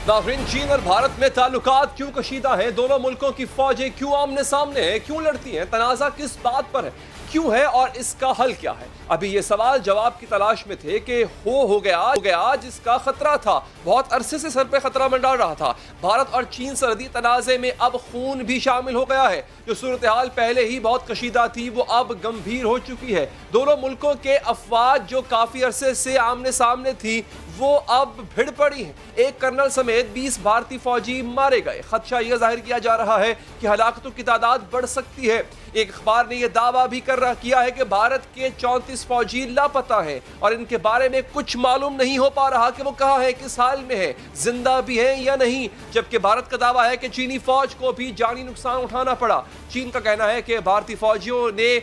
नाज़रीन, चीन और भारत में ताल्लुकात क्यों कशीदा हैं? दोनों मुल्कों की फौजें क्यों आमने सामने हैं? क्यों लड़ती हैं? तनाज़ा किस बात पर है? क्यों है और इसका हल क्या है? अभी ये सवाल जवाब की तलाश में थे कि हो गया जिसका खतरा था। बहुत अरसे से सर पे खतरा मंडरा रहा था। भारत और चीन सरहदी तनाज़े में अब खून भी शामिल हो गया है। जो सूरत हाल पहले ही बहुत कशीदा थी वो अब गंभीर हो चुकी है। दोनों मुल्कों के अफवाज जो काफी अरसे से आमने सामने थी वो अब भिड़ पड़ी है। एक कर्नल समेत 20 भारतीय फौजी मारे गए। खदशा यह जाहिर किया जा रहा है कि हलाकतों की तादाद बढ़ सकती है। एक अखबार ने यह दावा भी किया है कि भारत के 34 फौजी लापता हैं और इनके बारे में कुछ मालूम नहीं हो पा रहा कि वो कहाँ है, किस हाल में है, जिंदा भी है या नहीं। जबकि भारत का दावा है कि चीनी फौज को भी जानी नुकसान उठाना पड़ा। चीन का कहना है कि भारतीय फौजियों ने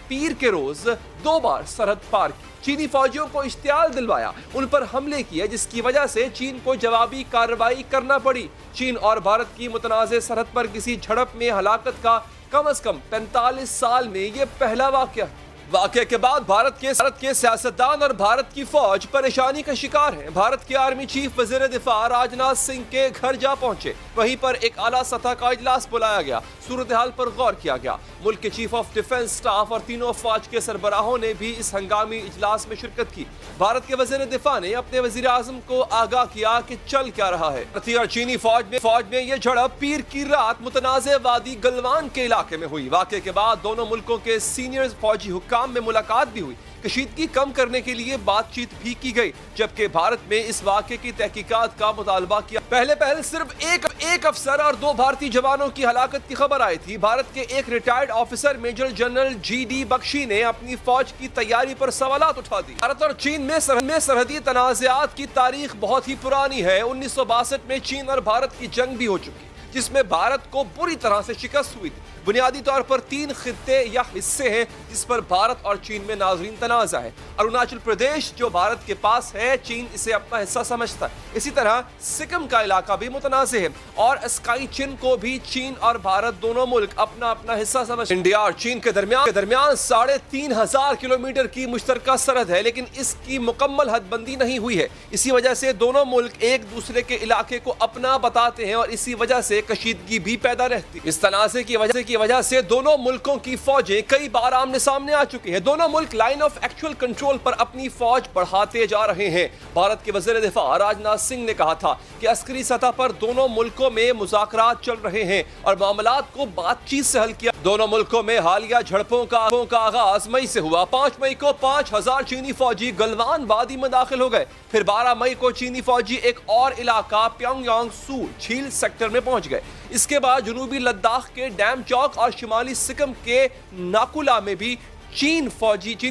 पीर के रोज 2 बार सरहद पार की, चीनी फौजियों को इश्तियाल दिलवाया, उन पर हमले किए, जिसकी वजह से चीन को जवाबी कार्रवाई करना पड़ी। चीन और भारत की मुतनाज़े सरहद पर किसी झड़प में हलाकत का कम से कम 45 साल में यह पहला वाक़या के बाद भारत के सियासतदान और भारत की फौज परेशानी का शिकार हैं। भारत के आर्मी चीफ वज़ीर दिफा राजनाथ सिंह के घर जा पहुंचे। वहीं पर एक आला सतह का इजलास बुलाया गया। सूरत हाल पर गौर किया गया। मुल्क के चीफ ऑफ डिफेंस स्टाफ और तीनों फौज के सरबराहों ने भी इस हंगामी इजलास में शिरकत की। भारत के वज़ीर दिफा ने अपने वज़ीर आज़म को आगाह किया कि चल क्या रहा है। भारतीय और चीनी फौज में यह झड़प पीर की रात मुतनाज़े वादी गलवान के इलाके में हुई। वाक़े के बाद दोनों मुल्कों के सीनियर फौजी हुक्काम में मुलाकात भी हुई। कशीदगी कम करने के लिए बातचीत भी की गई। जबकि भारत में इस वाक़े की तहकीकात का मुतालबा किया। पहले सिर्फ एक अफसर और 2 भारतीय जवानों की हलाकत की खबर आई थी। भारत के एक retired officer major general GD Bakshi ने अपनी फौज की तैयारी पर सवालात उठा दी। भारत और चीन में सरहदी तनाज़ात की तारीख बहुत ही पुरानी है। 1962 में चीन और भारत की जंग भी हो चुकी, जिसमें भारत को बुरी तरह से शिकस्त हुई थी। बुनियादी तौर पर 3 खित्ते या हिस्से हैं जिस पर भारत और चीन में नाज़रीन तनाज़ा है। अरुणाचल प्रदेश जो भारत के पास है, चीन इसे अपना हिस्सा समझता है। इसी तरह सिक्किम का इलाका भी मुतनाज़े है और स्काई चिन को भी चीन और भारत दोनों मुल्क अपना अपना हिस्सा समझते हैं। इंडिया और चीन के दरमियान 3500 किलोमीटर की मुश्तरका सरहद है, लेकिन इसकी मुकम्मल हदबंदी नहीं हुई है। इसी वजह से दोनों मुल्क एक दूसरे के इलाके को अपना बताते हैं और इसी वजह से कशीदगी भी पैदा रहती है। इस तनाज़े की वजह से दोनों मुल्कों की फौजें कई बार आमने सामने आ चुकी हैं। दोनों मुल्क लाइन ऑफ एक्चुअल कंट्रोल पर अपनी फौज बढ़ाते जा रहे हैं। भारत के वज़ीर दिफा राजनाथ सिंह ने कहा था कि अस्करी सतह पर दोनों मुल्कों में मुज़ाकरात चल रहे हैं और मामलात को बातचीत से हल किया। दोनों मुल्कों में हालिया झड़पों का आगाज मई से हुआ। 5 मई को 5000 चीनी फौजी गलवान वादी में दाखिल हो गए। फिर 12 मई को चीनी फौजी एक और इलाका प्योंगयांग सू झील सेक्टर में पहुंच गए। इसके बाद जनूबी लद्दाख के डैम चौक और शिमाली सिक्किम के नाकुला में भी चीनी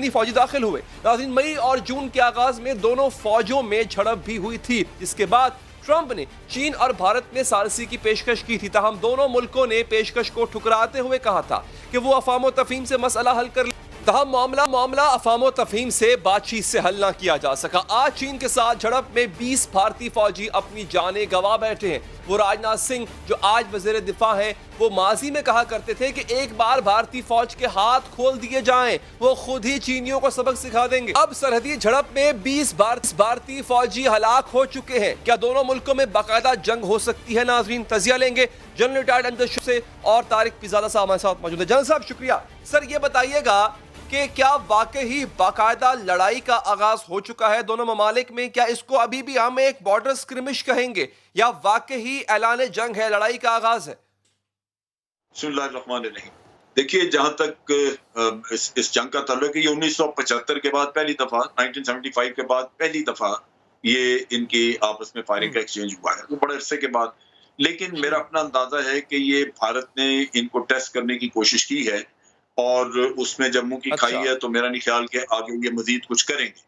फौजी दाखिल हुए। नाज़रीन, मई और जून के आगाज में दोनों फौजों में झड़प भी हुई थी, जिसके बाद ट्रंप ने चीन और भारत में सालसी की पेशकश की थी। ताहम दोनों मुल्कों ने पेशकश को ठुकराते हुए कहा था कि वो अफवाह तफहीम से मसला हल कर तहम मामला अफवाह तफहीम से बातचीत से हल ना किया जा सका। आज चीन के साथ झड़प में 20 भारतीय फौजी अपनी जानें गंवा बैठे हैं। वो राजनाथ सिंह जो आज वज़ीर दिफा है, वो माजी में कहा करते थे कि एक बार भारतीय फौज के हाथ खोल दिए जाएं, वो खुद ही चीनियों को सबक सिखा देंगे। अब सरहदी झड़प में 20 भारतीय फौजी हलाक हो चुके हैं। क्या दोनों मुल्कों में बाकायदा जंग हो सकती है? नाज़रीन, तजिया लेंगे जनरल रिटायर्ड अंजद से और तारिक पिज़ादा साहब हमारे साथ मौजूद है। जनरल साहब, शुक्रिया। सर, ये बताइएगा कि क्या वाकई बाकायदा लड़ाई का आगाज हो चुका है दोनों ममालिक में? क्या इसको अभी भी हम एक बॉर्डर स्क्रिमिश कहेंगे या वाकई ऐलान जंग है, लड़ाई का आगाज है? देखिए, जहां तक इस जंग का ताल्लुक है, ये 1975 के बाद पहली दफा, 1975 के बाद पहली दफा ये इनकी आपस में फायरिंग का एक्सचेंज हुआ है, तो बड़े अरसे के बाद। लेकिन मेरा अपना अंदाजा है कि ये भारत ने इनको टेस्ट करने की कोशिश की है और उसमें जम्मू की खाई है, तो मेरा नहीं ख्याल कि आगे ये मजीद कुछ करेंगे।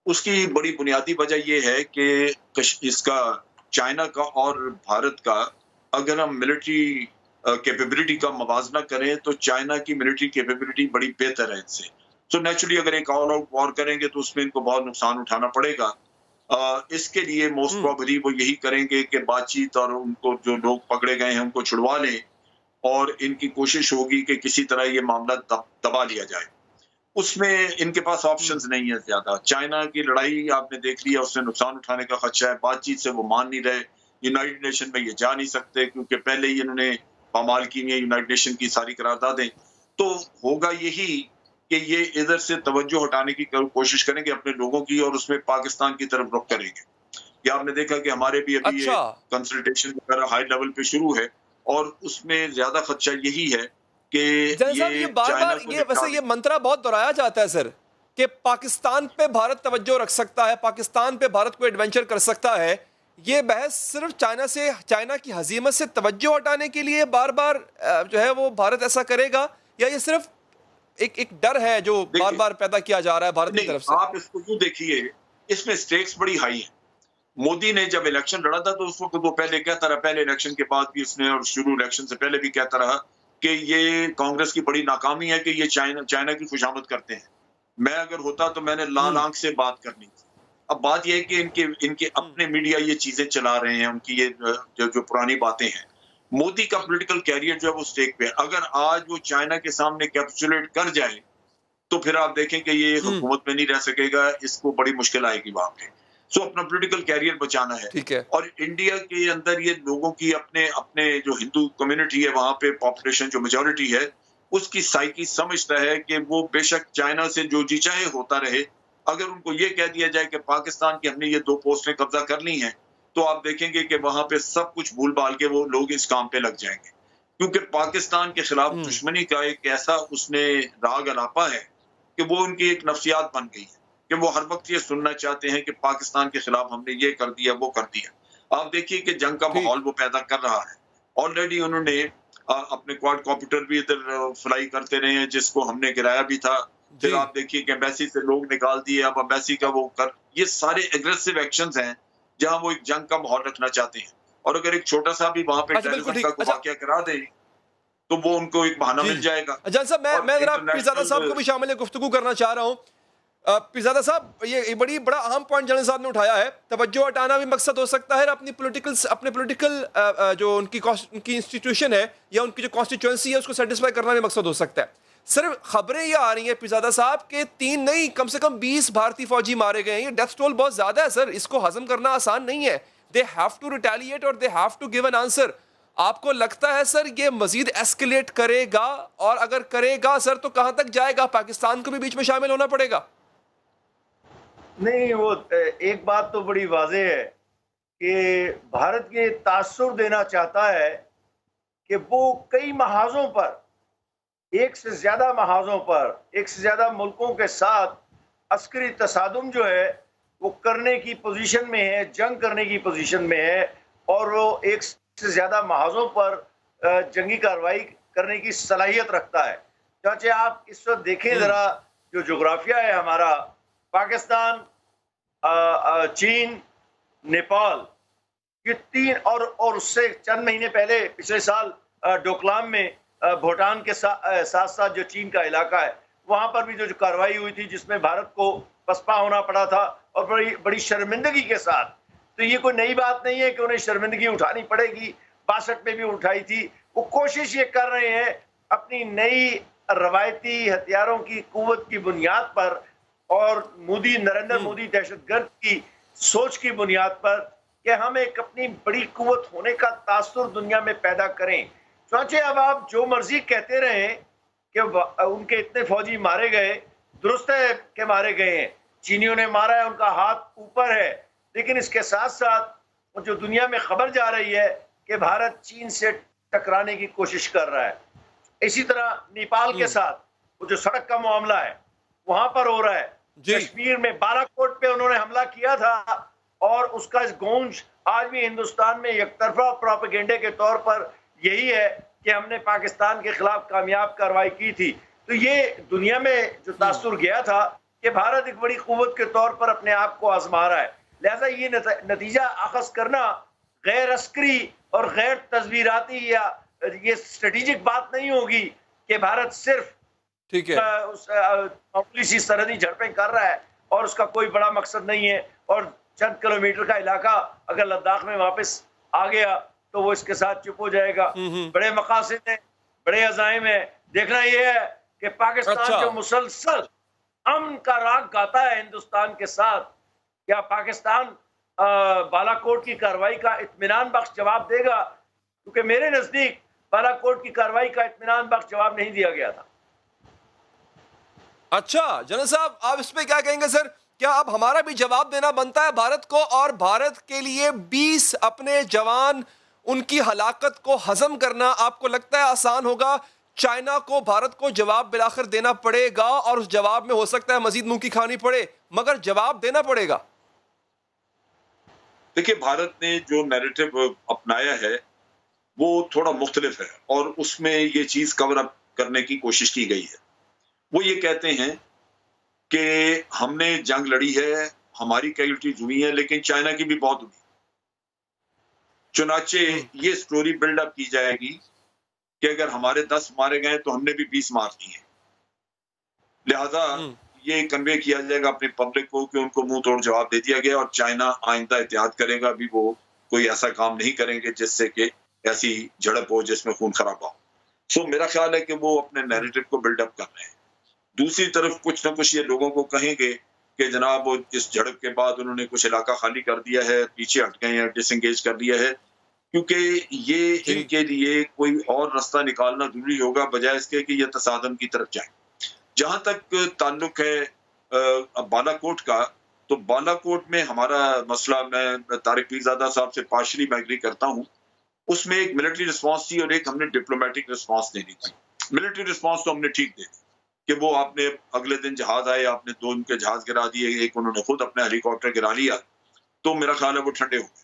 उसकी बड़ी बुनियादी वजह ये है कि इसका चाइना का और भारत का, अगर हम मिलिट्री कैपेबिलिटी का मवाजना करें तो चाइना की मिलिट्री कैपेबिलिटी बड़ी बेहतर है इनसे। तो नेचुरली अगर एक ऑल आउट वॉर करेंगे तो उसमें इनको बहुत नुकसान उठाना पड़ेगा। इसके लिए मोस्ट प्रोबेबली वो यही करेंगे कि बातचीत और उनको जो लोग पकड़े गए हैं उनको छुड़वा लें और इनकी कोशिश होगी कि किसी तरह ये मामला दबा लिया जाए। उसमें इनके पास ऑप्शंस नहीं है ज्यादा। चाइना की लड़ाई आपने देख लिया, उससे नुकसान उठाने का खदशा है, बातचीत से वो मान नहीं रहे, यूनाइटेड नेशन में ये जा नहीं सकते क्योंकि पहले ही इन्होंने पामाल की है यूनाइटेड नेशन की सारी करारदादें। तो होगा यही कि ये इधर से तवज्जो हटाने की कोशिश करेंगे अपने लोगों की और उसमें पाकिस्तान की तरफ रुख करेंगे। ये आपने देखा कि हमारे भी अभी ये कंसल्टेशन वगैरह हाई लेवल पे शुरू है और उसमें ज्यादा खदशा यही है कि ये बार-बार ये वैसे ये मंत्रा बहुत दोहराया जाता है सर कि पाकिस्तान पे भारत तवज्जो रख सकता है, पाकिस्तान पे भारत को एडवेंचर कर सकता है। ये बहस सिर्फ चाइना की हजीमत से तवज्जो हटाने के लिए बार-बार जो है वो भारत ऐसा करेगा, या ये सिर्फ एक डर है जो बार-बार पैदा किया जा रहा है भारत की तरफ से? आप इसको यूं देखिए, इसमें स्टेक्स बड़ी हाई है। मोदी ने जब इलेक्शन लड़ा था तो उस वक्त वो पहले कहता रहा, पहले इलेक्शन के बाद भी उसने और शुरू इलेक्शन से पहले भी कहता रहा कि ये कांग्रेस की बड़ी नाकामी है कि ये चाइना की खुशामद करते हैं। मैं अगर होता तो मैंने लाल आंख से बात करनी थी। अब बात यह है कि इनके अपने मीडिया ये चीजें चला रहे हैं, उनकी ये जो पुरानी बातें हैं। मोदी का पॉलिटिकल कैरियर जो है वो स्टेक पे है। अगर आज वो चाइना के सामने कैप्चुलेट कर जाए तो फिर आप देखें कि ये हुकूमत में नहीं रह सकेगा, इसको बड़ी मुश्किल आएगी वहां पे। सो अपना पॉलिटिकल कैरियर बचाना है। ठीक है। और इंडिया के अंदर ये लोगों की अपने जो हिंदू कम्युनिटी है वहां पे पॉपुलेशन जो मेजोरिटी है उसकी साइकी समझता है कि वो बेशक चाइना से जो जी चाहे होता रहे, अगर उनको ये कह दिया जाए कि पाकिस्तान की हमने ये 2 पोस्टें कब्जा कर ली हैं तो आप देखेंगे कि वहां पे सब कुछ भूल भाल के वो लोग इस काम पे लग जाएंगे, क्योंकि पाकिस्तान के खिलाफ दुश्मनी का एक ऐसा उसने राग अलापा है कि वो उनकी एक नफ्सियात बन गई है कि वो हर वक्त ये सुनना चाहते हैं कि पाकिस्तान के खिलाफ हमने ये कर दिया वो कर दिया। आप देखिए कि जंग का माहौल वो पैदा कर रहा है। ऑलरेडी उन्होंने अपने क्वाड कॉप्टर भी इधर फ्लाई करते रहे हैं जिसको हमने गिराया भी था। फिर आप देखिए कि एम्बेसी से लोग निकाल दिए, अब एम्बेसी का वो कर, ये सारे एग्रेसिव एक्शंस हैं जहां वो एक जंग का माहौल रखना चाहते हैं। और अगर एक छोटा सा भी वहां पे टेररिज्म का वाकया करा दे तो वो उनको एक बहाना मिल जाएगा। जान साहब, मैं जरा पीरजादा साहब को भी शामिल गुफ्तगू करना चाह रहा हूँ। पीरजादा साहब, ये बड़ा अहम पॉइंट जनरल साहब ने उठाया है। तवज्जो हटाना भी मकसद हो सकता है, अपने पॉलिटिकल जो उनकी इंस्टीट्यूशन है या उनकी जो कॉन्स्टिट्यूएंसी है उसको सेटिस्फाई करना भी मकसद हो सकता है। सिर्फ खबरें ये आ रही हैं पीरजादा साहब के 3 नहीं कम से कम 20 भारतीय फौजी मारे गए हैं। ये डेथ टोल बहुत ज्यादा है सर, इसको हजम करना आसान नहीं है। दे हैव टू रिटेलिएट और they have to give an answer. आपको लगता है सर ये मजीद एस्केलेट करेगा, और अगर करेगा सर तो कहां तक जाएगा? पाकिस्तान को भी बीच में शामिल होना पड़ेगा? नहीं, वो एक बात तो बड़ी वाज़ेह है कि भारत ये तासुर देना चाहता है कि वो कई महाजों पर, एक से ज्यादा महाजों पर, एक से ज्यादा मुल्कों के साथ अस्करी तसादुम जो है वो करने की पोजीशन में है, जंग करने की पोजीशन में है, और वो एक से ज्यादा महाजों पर जंगी कार्रवाई करने की सलाहियत रखता है। चाचे आप इस वक्त देखें जरा, जो जोग्राफिया है हमारा, पाकिस्तान, चीन, नेपाल, ये 3, और उससे चंद महीने पहले पिछले साल डोकलाम में भूटान के साथ साथ जो चीन का इलाका है वहां पर भी जो कार्रवाई हुई थी जिसमें भारत को पसपा होना पड़ा था, और बड़ी शर्मिंदगी के साथ। तो ये कोई नई बात नहीं है कि उन्हें शर्मिंदगी उठानी पड़ेगी, 62 में भी उठाई थी। वो कोशिश ये कर रहे हैं अपनी नई रवायती हथियारों की कुव्वत की बुनियाद पर और नरेंद्र मोदी दहशतगर्द की सोच की बुनियाद पर कि हम एक अपनी बड़ी कुव्वत होने का तासुर दुनिया में पैदा करें। सोचिए, अब आप जो मर्जी कहते रहे कि उनके इतने फौजी मारे गए, दुरुस्त है कि मारे गए हैं, चीनियों ने मारा है, उनका हाथ ऊपर है, लेकिन इसके साथ साथ जो दुनिया में खबर जा रही है कि भारत चीन से टकराने की कोशिश कर रहा है। इसी तरह नेपाल के साथ वो जो सड़क का मामला है वहां पर हो रहा है। कश्मीर में बालाकोट पे उन्होंने हमला किया था, और उसका इस गूंज आज भी हिंदुस्तान में एकतरफा प्रोपेगेंडे के तौर पर यही है कि हमने पाकिस्तान के खिलाफ कामयाब कार्रवाई की थी। तो ये दुनिया में जो तासुर गया था कि भारत एक बड़ी कुव्वत के तौर पर अपने आप को आजमा रहा है। लिहाजा ये नतीजा अखज़ करना गैर अस्करी और गैर तस्वीराती या ये स्ट्रेटेजिक बात नहीं होगी कि भारत सिर्फ ठीक है मामूली सी सरहदी झड़पें कर रहा है और उसका कोई बड़ा मकसद नहीं है, और चंद किलोमीटर का इलाका अगर लद्दाख में वापस आ गया तो वो इसके साथ चुप हो जाएगा। बड़े मकासद हैं, बड़े अज़ाइम है। देखना यह है कि पाकिस्तान जो मुसलसल अमन का राग गाता है हिंदुस्तान के साथ, क्या पाकिस्तान बालाकोट की कार्रवाई का इत्मीनान बख्श जवाब देगा, क्योंकि मेरे नजदीक बालाकोट की कार्रवाई का इत्मीनान बख्श जवाब नहीं दिया गया था। अच्छा जनरल साहब, आप इस पे क्या कहेंगे सर? क्या अब हमारा भी जवाब देना बनता है भारत को, और भारत के लिए 20 अपने जवान, उनकी हलाकत को हजम करना आपको लगता है आसान होगा? चाइना को भारत को जवाब बिलाखिर देना पड़ेगा, और उस जवाब में हो सकता है मजीद मुंह की खानी पड़े, मगर जवाब देना पड़ेगा। देखिए, भारत ने जो नैरेटिव अपनाया है वो थोड़ा मुख्तलिफ है, और उसमें ये चीज कवर अप करने की कोशिश की गई है। वो ये कहते हैं कि हमने जंग लड़ी है, हमारी कैजुअल्टीज हुई है, लेकिन चाइना की भी बहुत हुई। चुनाचे ये स्टोरी बिल्डअप की जाएगी कि अगर हमारे 10 मारे गए तो हमने भी 20 मार दिए, लिहाजा ये कन्वे किया जाएगा अपनी पब्लिक को कि उनको मुंह तोड़ जवाब दे दिया गया, और चाइना आइंदा एहतियात करेगा, अभी वो कोई ऐसा काम नहीं करेंगे जिससे कि ऐसी झड़प हो जिसमें खून खराबा हो। सो मेरा ख्याल है कि वो अपने नैरेटिव को बिल्डअप कर रहे हैं। दूसरी तरफ कुछ ना कुछ ये लोगों को कहेंगे कि जनाब वो इस झड़प के बाद उन्होंने कुछ इलाका खाली कर दिया है, पीछे हट गए हैं, डिसएंगेज कर दिया है, क्योंकि ये इनके लिए कोई और रास्ता निकालना जरूरी होगा बजाय इसके कि ये तसादम की तरफ जाए। जहां तक ताल्लुक है बालाकोट का, तो बालाकोट में हमारा मसला, मैं तारिक पीरजादा साहब से पार्शली एग्री करता हूं, उसमें एक मिलिट्री रिस्पांस थी और एक हमने डिप्लोमेटिक रिस्पांस देनी थी। मिलिट्री रिस्पांस तो हमने ठीक दे दी कि वो आपने अगले दिन जहाज आए, आपने 2 उनके जहाज गिरा दिए, एक उन्होंने खुद अपने हेलीकॉप्टर गिरा लिया, तो मेरा ख्याल है वो ठंडे हो गए।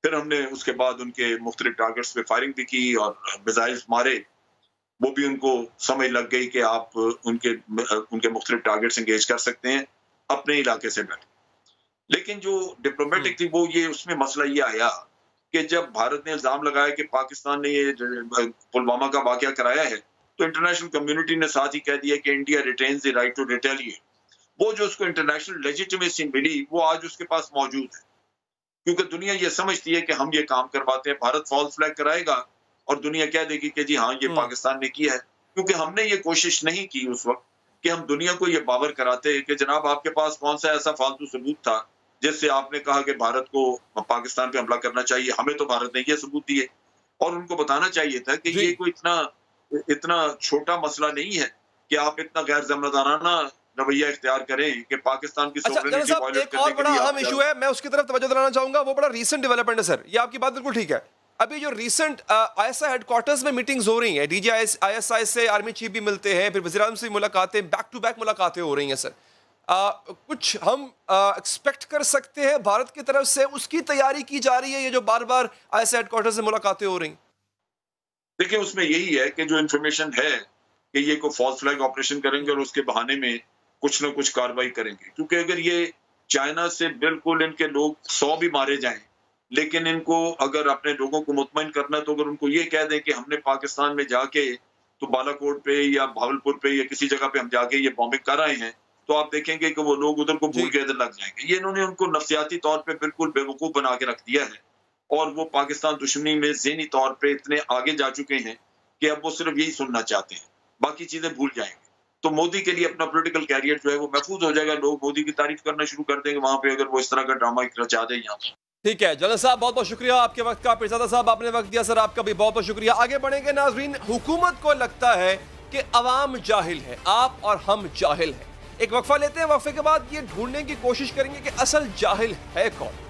फिर हमने उसके बाद उनके मुख्तलिफ टारगेट्स पे फायरिंग भी की और मिसाइल्स मारे, वो भी उनको समझ लग गई कि आप उनके मुख्तलिफ टारगेट्स एंगेज कर सकते हैं अपने इलाके से बैठ। लेकिन जो डिप्लोमेटिक थी वो ये, उसमें मसला ये आया कि जब भारत ने इल्जाम लगाया कि पाकिस्तान ने ये पुलवामा का वाकया कराया है, तो इंटरनेशनल कम्युनिटी ने साथ ही कह दिया कि India retains the right to retaliate. वो जो उसको इंटरनेशनल लेजिटिमेसी मिली वो आज उसके पास मौजूद है, क्योंकि दुनिया ये समझती है कि हम ये काम करवाते हैं। भारत फॉल्स फ्लैग कराएगा और दुनिया कह देगी कि जी हाँ ये पाकिस्तान ने किया है, क्योंकि हमने ये कोशिश नहीं की उस वक्त कि हम दुनिया को ये बावर कराते कि जनाब आपके पास कौन सा ऐसा फालतू सबूत था जिससे आपने कहा कि भारत को पाकिस्तान पे हमला करना चाहिए। हमें तो भारत ने ये सबूत दिए, और उनको बताना चाहिए था कि ये कोई इतना छोटा मसला नहीं है कि आप इतना गैर जिम्मेदाराना रवैया इख्तियार करें कि पाकिस्तान की सोवरेनिटी वायलेट करने एक और बड़ा अहम इशू है, मैं उसकी तरफ तवज्जो दिलाना चाहूंगा, वो बड़ा रीसेंट डेवलपमेंट है सर। ये आपकी बात बिल्कुल ठीक है। अभी जो रीसेंट आईएसआई हेडक्वार्टर्स में मीटिंग्स हो रही हैं, डीजी आईएसआई से आर्मी चीफ भी मिलते हैं, फिर वज़ीर-ए-आज़म से मुलाकातें, बैक टू बैक मुलाकातें हो रही हैं सर। कुछ हम एक्सपेक्ट कर सकते हैं भारत की तरफ से, उसकी तैयारी की जा रही है, ये जो बार बार आईएसआई हेडक्वार्टर्स से मुलाकातें हो रही? देखिए, उसमें यही है कि जो इन्फॉर्मेशन है कि ये कोई फॉल्स फ्लैग ऑपरेशन करेंगे और उसके बहाने में कुछ ना कुछ कार्रवाई करेंगे, क्योंकि अगर ये चाइना से बिल्कुल इनके लोग 100 भी मारे जाएं, लेकिन इनको अगर अपने लोगों को मुतमईन करना है तो अगर उनको ये कह दें कि हमने पाकिस्तान में जाके तो बालाकोट पे या भावलपुर पे या किसी जगह पे हम जाके ये बॉम्बिंग कर आए हैं, तो आप देखेंगे कि वो लोग उधर को भूल के इधर लग जाएंगे। ये इन्होंने उनको नफ्सियाती तौर पे बिल्कुल बेवकूफ बना के रख दिया है, और वो पाकिस्तान दुश्मनी में ज़हनी तौर पे इतने आगे जा चुके हैं कि अब वो सिर्फ यही सुनना चाहते हैं, बाकी चीजें भूल जाएंगे। तो मोदी के लिए अपना पॉलिटिकल कैरियर जो है वो महफूज हो जाएगा, लोग मोदी की तारीफ करना शुरू कर देंगे वहां पे अगर वो इस तरह का ड्रामा रचा दे यहाँ पे। ठीक है जनरल साहब, बहुत बहुत शुक्रिया आपके वक्त का। पीरजादा साहब, आपने वक्त दिया सर, आपका भी बहुत बहुत शुक्रिया। आगे बढ़ेंगे नाजरीन। हुकूमत को लगता है कि अवाम जाहिल है, आप और हम जाहिल हैं। एक वक्फा लेते हैं, वक्फे के बाद ये ढूंढने की कोशिश करेंगे कि असल जाहिल है कौन।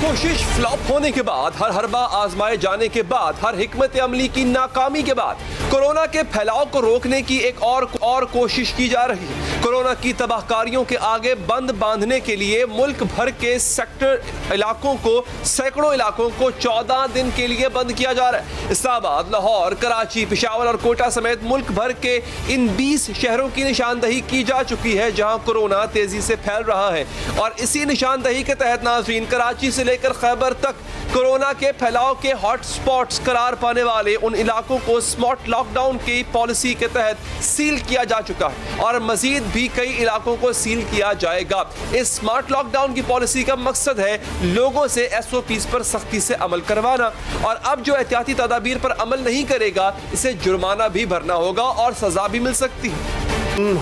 कोशिश फ्लॉप होने के बाद, हर हरबा आजमाए जाने के बाद, हर हिकमत अमली की नाकामी के बाद कोरोना के फैलाव को रोकने की एक और कोशिश की जा रही है। कोरोना की तबाहकारियों के आगे बंद बांधने के लिए मुल्क भर के सैकड़ों इलाकों को 14 दिन के लिए बंद किया जा रहा है। इस्लामाबाद, लाहौर, कराची, पेशावर और कोटा समेत मुल्क भर के इन 20 शहरों की निशानदही की जा चुकी है जहां कोरोना तेजी से फैल रहा है। और इसी निशानदही के तहत नाज़रीन, कराची से लेकर खैबर तक कोरोना के फैलाव के हॉट स्पॉट्स करार पाने वाले उन इलाकों को स्पॉट लॉकडाउन की पॉलिसी के तहत सील किया जा चुका है और मजीद भी कई इलाकों को सील किया जाएगा। इस स्मार्ट लॉकडाउन की पॉलिसी का मकसद है लोगों से एसओपीज पर सख्ती से अमल करवाना और अब जो एहतियाती तदाबीर पर अमल नहीं करेगा इसे जुर्माना भी भरना होगा और सजा भी मिल सकती है।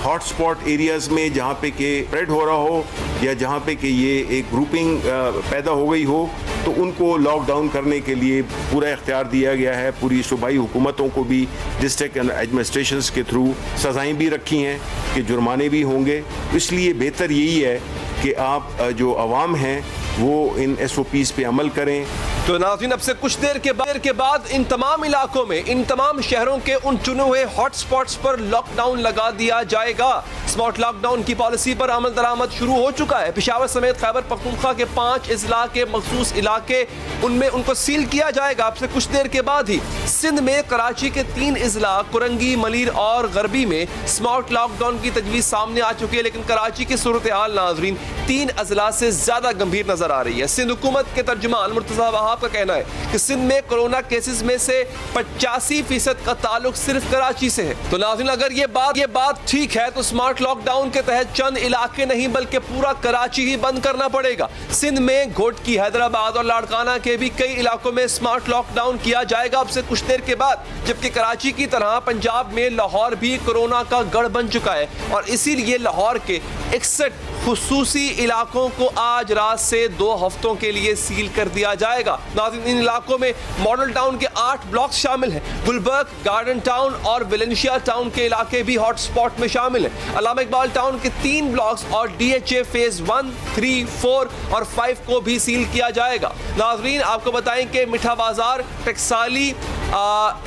हॉटस्पॉट एरियाज में जहाँ पे के स्प्रेड हो रहा हो या जहाँ पे कि ये एक ग्रुपिंग पैदा हो गई हो तो उनको लॉकडाउन करने के लिए पूरा इख्तियार दिया गया है। पूरी सूबाई हुकूमतों को भी डिस्ट्रिक्ट एडमिनिस्ट्रेशंस के थ्रू सजाएं भी रखी हैं कि जुर्माने भी होंगे। इसलिए बेहतर यही है कि आप जो अवाम हैं वो इन एसओपीज पे अमल करें। तो नाज़रीन, अब से कुछ देर के बाद इन तमाम इलाकों में, इन तमाम शहरों के उन चुने हुए हॉटस्पॉट्स पर लॉकडाउन लगा दिया जाएगा। स्मार्ट लॉकडाउन की पॉलिसी पर अमल दरामद शुरू हो चुका है। पेशावर समेत खैबर पख्तूनख्वा के 5 अजला के मखसूस इलाके, उनमें उनको सील किया जाएगा अब से कुछ देर के बाद ही। सिंध में कराची के 3 अजला कुरंगी, मलीर और गरबी में स्मार्ट लॉकडाउन की तजवीज़ सामने आ चुकी है, लेकिन कराची की सूरत हाल नाज़रीन 3 अजला से ज्यादा गंभीर नजर आ रही है। सिंध हुकूमत के तर्जुमान मुर्तज़ा वहाब का कहना है कि सिंध में कोरोना केसेस में से 85% का ताल्लुक सिर्फ कराची से है। तो नाज़रीन, अगर ये बात ठीक है तो स्मार्ट लॉकडाउन के तहत चंद इलाके नहीं बल्कि पूरा कराची ही बंद करना पड़ेगा। सिंध में घोटकी, हैदराबाद और लाड़काना के भी कई इलाकों में स्मार्ट लॉकडाउन किया जाएगा अब से कुछ देर के बाद। जबकि कराची की तरह पंजाब में लाहौर भी कोरोना का गढ़ बन चुका है और इसीलिए लाहौर के 61 खुसूसी इलाकों को आज रात से 2 हफ्तों के लिए सील कर दिया जाएगा। नाज़रीन, इन इलाकों में मॉडल टाउन के 8 ब्लॉक शामिल हैं। गुलबर्ग, गार्डन टाउन और वेलेंशिया टाउन के इलाके भी हॉटस्पॉट में शामिल हैं। अल्लामा इकबाल टाउन के 3 ब्लॉक्स और डीएचए फेज 1, 3, 4 और 5 को भी सील किया जाएगा। नाज़रीन, आपको बताएं कि मिठा बाजार, टकसाली,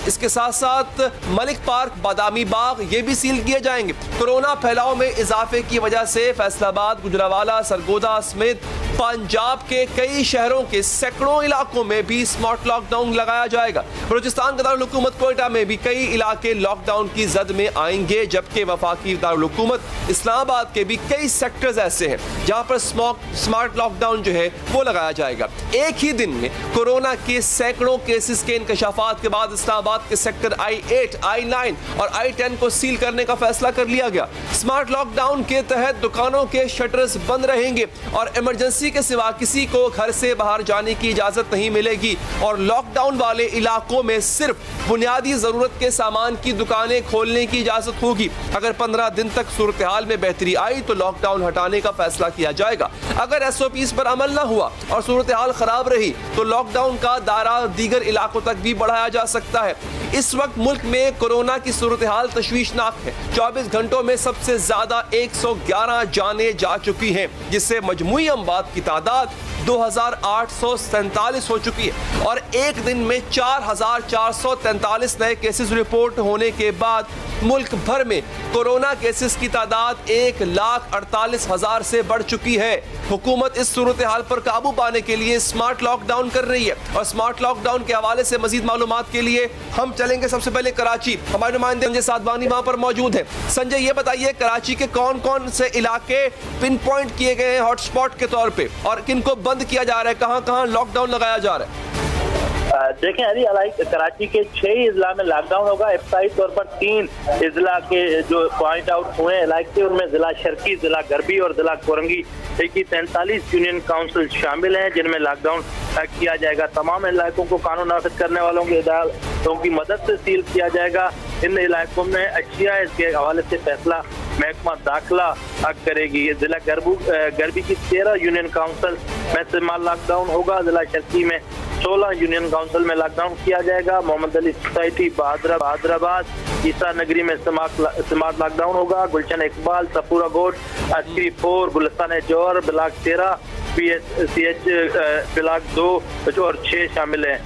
इसके साथ साथ मलिक पार्क, बादामी बाग ये भी सील किए जाएंगे। कोरोना फैलाव में इजाफे की वजह से फैसलाबाद, गुजरावाला, सरगोदा समेत पंजाब के कई शहरों के सैकड़ों इलाकों में भी स्मार्ट लॉकडाउन लगाया जाएगा। बलूचिस्तान के दारुल हुकूमत कोयटा में भी कई इलाके लॉकडाउन की जद में आएंगे, जबकि वफाकी दारुल हुकूमत इस्लामाबाद के भी कई सेक्टर्स ऐसे हैं जहां पर स्मार्ट लॉकडाउन जो है वो लगाया जाएगा। एक ही दिन में कोरोना के सैकड़ों केसेस के इंकशाफात के बाद इस्लामाबाद के सेक्टर I8, I9 और I10 को सील करने का फैसला कर लिया गया। स्मार्ट लॉकडाउन के तहत दुकानों के शटर्स बंद रहेंगे और इमरजेंसी के सिवा किसी को घर से बाहर जाने की इजाजत नहीं मिलेगी और लॉकडाउन वाले इलाकों में सिर्फ बुनियादी जरूरत के सामान की दुकानें खोलने की इजाजत होगी। अगर 15 दिन तक सूरत हाल में बेहतरी आई तो लॉकडाउन हटाने का फैसला किया जाएगा। अगर एसओपीज पर अमल न हुआ और सूरत हाल खराब रही तो लॉकडाउन का दायरा दीगर इलाकों तक भी बढ़ाया जा सकता है। इस वक्त मुल्क में कोरोना की सूरत हाल तशवीशनाक है। 24 घंटों में सबसे ज्यादा 111 जानें जा चुकी हैं, जिससे मजमूई अमवात की तादाद 2847 हो चुकी है और एक दिन में 4443 नए केसेस रिपोर्ट होने के बाद मुल्क भर में कोरोना केसेस की तादाद 1,48,000 से बढ़ चुकी है। हुकूमत इस सूरत हाल पर काबू पाने के लिए स्मार्ट लॉकडाउन कर रही है और स्मार्ट लॉकडाउन के हवाले से मजीद मालूमात के लिए हम चलेंगे सबसे पहले कराची। हमारे नुमाइंदे संजय साधवानी वहां पर मौजूद है। संजय, ये बताइए कराची के कौन कौन से इलाके पिन पॉइंट किए गए हैं हॉटस्पॉट के तौर पे और किनको बंद किया जा रहा है, कहां कहां लॉकडाउन लगाया जा रहा है? देखें अली, कराची के 6 अजला में लॉकडाउन होगा। इब्तदाई तौर पर 3 अजला के जो पॉइंट आउट हुए हैं इलाके, उनमें जिला शर्की, जिला गरबी और जिला कोरंगी की 43 यूनियन काउंसिल शामिल हैं जिनमें लॉकडाउन किया जाएगा। तमाम इलाकों को कानून नाफिज करने वालों की अदालतों की मदद से सील किया जाएगा। इन इलाकों में अशिया इसके हवाले से फैसला महकमा दाखिला करेगी। ये जिला गरबी की 13 यूनियन काउंसिल में स्मार्ट लॉकडाउन होगा। जिला शर्की में 16 यूनियन काउंसिल में लॉकडाउन किया जाएगा। मोहम्मद अली सोसाइटी, बहादराबाद, ईसा नगरी में स्मार्ट लॉकडाउन होगा। गुलशन इकबाल, सपूरा गोड, अस्करी 4, गुलिस्तान जौहर, ब्लॉक 13, PSCH ब्लॉक 2 और 6 शामिल हैं।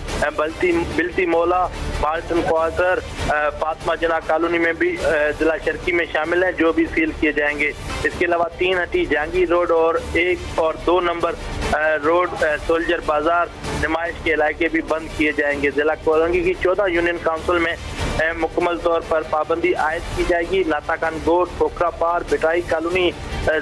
बिल्ती मोला, मार्टन क्वार्टर, फातमा जना कॉलोनी में भी जिला शर्की में शामिल हैं जो भी सील किए जाएंगे। इसके अलावा 3 हटी जहांगीर रोड और 1 और 2 नंबर रोड सोल्जर बाजार नुमाइश के इलाके भी बंद किए जाएंगे। जिला कोरंगी की 14 यूनियन काउंसिल में मुकम्मल तौर पर पाबंदी आयद की जाएगी। नाताकान गोड, खोखरा पार, बिटाई कॉलोनी,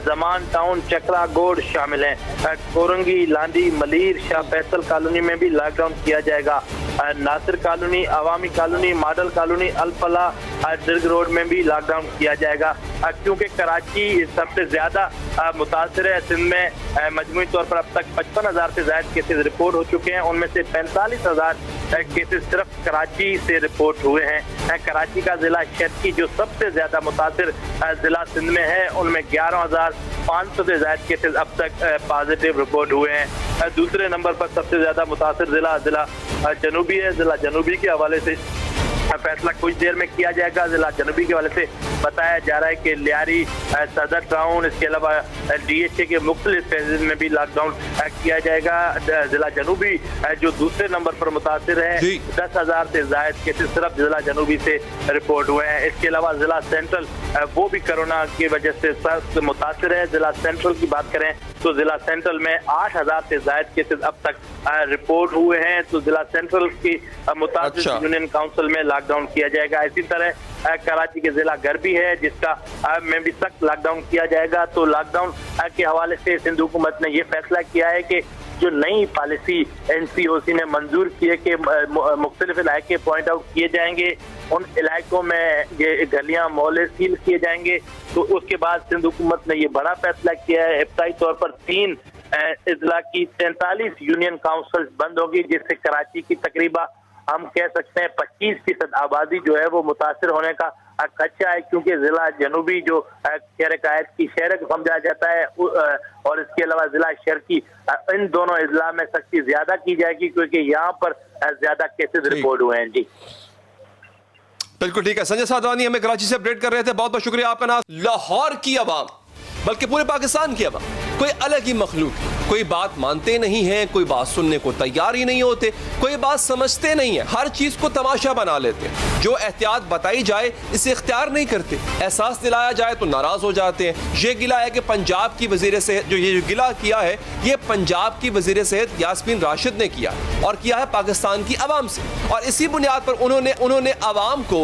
जमान टाउन, चकरा गोड शामिल हैं। कोरंगी, लांडी, मलीर, शाह फैसल कॉलोनी में भी लॉकडाउन किया जाएगा। नासिर कॉलोनी, अवामी colony, model colony, Al Falah, दिर्ग road में भी लॉकडाउन किया जाएगा, क्योंकि कराची सबसे ज्यादा मुतासिर है। सिंध में मजमूई तौर पर अब तक 55,000 से ज्यादा केसेस रिपोर्ट हो चुके हैं, उनमें से 45,000 केसेस सिर्फ कराची से रिपोर्ट हुए हैं। कराची का जिला शर्की जो सबसे ज्यादा मुतासिर जिला सिंध में है, उनमें 11,500 से ज्यादा केसेस अब तक पॉजिटिव रिपोर्ट हुए हैं। दूसरे नंबर पर सबसे ज्यादा मुतासिर जिला जनूबी है। जिला जनूबी के हवाले से फैसला कुछ देर में किया जाएगा। जिला जनूबी के हवाले से बताया जा रहा है कि लियारी, सदर टाउन, इसके अलावा DHA के मुख्तलिफ फेजेज में भी लॉकडाउन किया जाएगा। जिला जनूबी जो दूसरे नंबर पर मुतासिर है, 10,000 से ज्यादा केसेस सिर्फ जिला जनूबी से रिपोर्ट हुए हैं। इसके अलावा जिला सेंट्रल वो भी कोरोना की वजह से सख्त मुतासिर है। जिला सेंट्रल की बात करें तो जिला सेंट्रल में 8,000 से ज्यादा केसेस अब तक रिपोर्ट हुए हैं। तो जिला सेंट्रल की मुतासिर यूनियन काउंसिल में लॉकडाउन किया जाएगा। इसी तरह कराची के जिला गर्बी है, जिसका में भी सख्त लॉकडाउन किया जाएगा। तो लॉकडाउन के हवाले से सिंध हुकूमत ने यह फैसला किया है कि जो नई पॉलिसी NCOC ने मंजूर की है कि मुख्तलिफ इलाके पॉइंट आउट किए जाएंगे, उन इलाकों में ये गलियां मोहल्ले सील किए जाएंगे। तो उसके बाद सिंध हुकूमत ने ये बड़ा फैसला किया है। इब्तदाई तौर पर 3 इजला की 43 यूनियन काउंसिल बंद होगी, जिससे कराची की तकरीबन हम कह सकते हैं 25% आबादी जो है वो मुतासिर होने का खदशा है, क्योंकि जिला जनूबी जो खैर कायद की शहर को समझा जाता है, और इसके अलावा जिला शर्की, इन दोनों इजला में सख्ती ज्यादा की जाएगी, क्योंकि यहाँ पर ज्यादा केसेस रिपोर्ट हुए हैं। जी बिल्कुल ठीक है। संजय साधवानी हमें कराची से अपडेट कर रहे थे, बहुत बहुत शुक्रिया आपका। नाम लाहौर की आवाम, बल्कि पूरे पाकिस्तान की आवाम कोई अलग ही मखलूक है। कोई बात मानते नहीं हैं, कोई बात सुनने को तैयार ही नहीं होते, कोई बात समझते नहीं है, हर चीज को तमाशा बना लेते हैं। जो एहतियात बताई जाए इसे इख्तियार नहीं करते, एहसास दिलाया जाए तो नाराज हो जाते हैं। ये गिला है कि पंजाब की वजीर सेहत जो ये गिला किया है, ये पंजाब की वजीर सेहत यास्मीन राशिद ने किया और किया है पाकिस्तान की आवाम से, और इसी बुनियाद पर उन्होंने आवाम को,